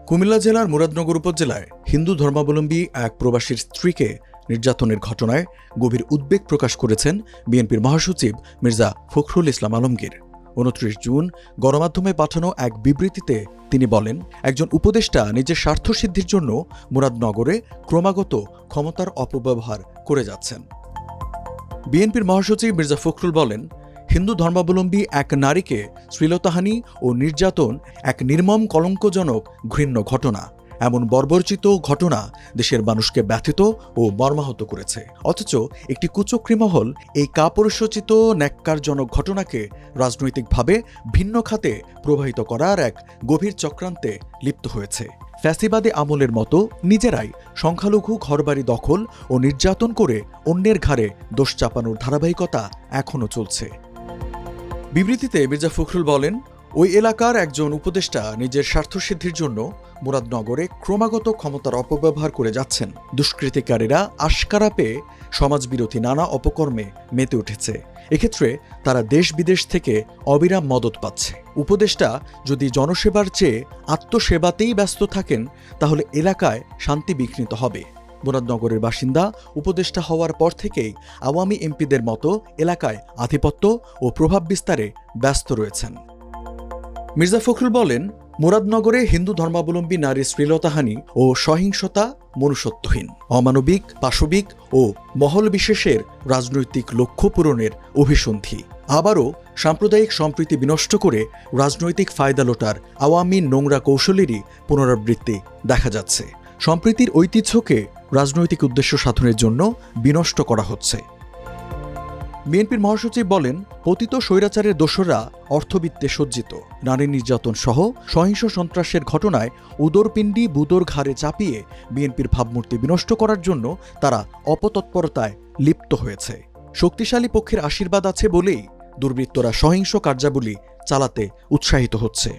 কুমিল্লা জেলার মুরাদনগর উপজেলায় হিন্দু ধর্মাবলম্বী এক প্রবাসীর স্ত্রীকে নির্যাতনের ঘটনায় গভীর উদ্বেগ প্রকাশ করেছেন বিএনপির মহাসচিব মির্জা ফখরুল ইসলাম আলমগীর। ২৯ জুন গণমাধ্যমে পাঠানো এক বিবৃতিতে তিনি বলেন, একজন উপদেষ্টা নিজের স্বার্থসিদ্ধির জন্য মুরাদনগরে ক্রমাগত ক্ষমতার অপব্যবহার করে যাচ্ছেন। বিএনপির মহাসচিব মির্জা ফখরুল বলেন, হিন্দু ধর্মাবলম্বী এক নারীকে শ্লীলতাহানি ও নির্যাতন এক নির্মম কলঙ্কজনক ঘৃণ্য ঘটনা। এমন বর্বরচিত ঘটনা দেশের মানুষকে ব্যথিত ও মর্মাহত করেছে। অথচ একটি কুচক্রী মহল এই কাপুরুষোচিত ন্যাক্কারজনক ঘটনাকে রাজনৈতিকভাবে ভিন্ন খাতে প্রবাহিত করার এক গভীর চক্রান্তে লিপ্ত হয়েছে। ফ্যাসিবাদী আমলের মতো নিজেরাই সংখ্যালঘু ঘরবাড়ি দখল ও নির্যাতন করে অন্যের ঘাড়ে দোষ চাপানোর ধারাবাহিকতা এখনও চলছে। বিবৃতিতে মির্জা ফখরুল বলেন, ওই এলাকার একজন উপদেষ্টা নিজের স্বার্থসিদ্ধির জন্য মুরাদনগরে ক্রমাগত ক্ষমতার অপব্যবহার করে যাচ্ছেন। দুষ্কৃতিকারীরা আশকারা পেয়ে সমাজবিরোধী নানা অপকর্মে মেতে উঠেছে। এক্ষেত্রে তারা দেশ বিদেশ থেকে অবিরাম মদত পাচ্ছে। উপদেষ্টা যদি জনসেবার চেয়ে আত্মসেবাতেই ব্যস্ত থাকেন, তাহলে এলাকায় শান্তি বিঘ্নিত হবে। মুরাদনগরের বাসিন্দা উপদেষ্টা হওয়ার পর থেকেই আওয়ামী এমপিদের মতো এলাকায় আধিপত্য ও প্রভাব বিস্তারে ব্যস্ত রয়েছেন। মির্জা ফখরুল বলেন, মুরাদনগরে হিন্দু ধর্মাবলম্বী নারীর শ্লীলতাহানি ও সহিংসতা মনুষ্যত্বহীন, অমানবিক, পাশবিক ও মহল বিশেষের রাজনৈতিক লক্ষ্য পূরণের অভিসন্ধি। আবারও সাম্প্রদায়িক সম্প্রীতি বিনষ্ট করে রাজনৈতিক ফায়দা লোটার আওয়ামী নোংরা কৌশলেরই পুনরাবৃত্তি দেখা যাচ্ছে। সম্প্রীতির ঐতিহ্যকে রাজনৈতিক উদ্দেশ্য সাধনের জন্য বিনষ্ট করা হচ্ছে। বিএনপির মহাসচিব বলেন, পতিত স্বৈরাচারের দোসররা অর্থবিত্তে সজ্জিত। নারী নির্যাতন সহ সহিংস সন্ত্রাসের ঘটনায় উদরপিণ্ডি বুদোর ঘাড়ে চাপিয়ে বিএনপির ভাবমূর্তি বিনষ্ট করার জন্য তারা অপতৎপরতায় লিপ্ত হয়েছে। শক্তিশালী পক্ষের আশীর্বাদ আছে বলেই দুর্বৃত্তরা সহিংস কার্যাবলী চালাতে উৎসাহিত হচ্ছে।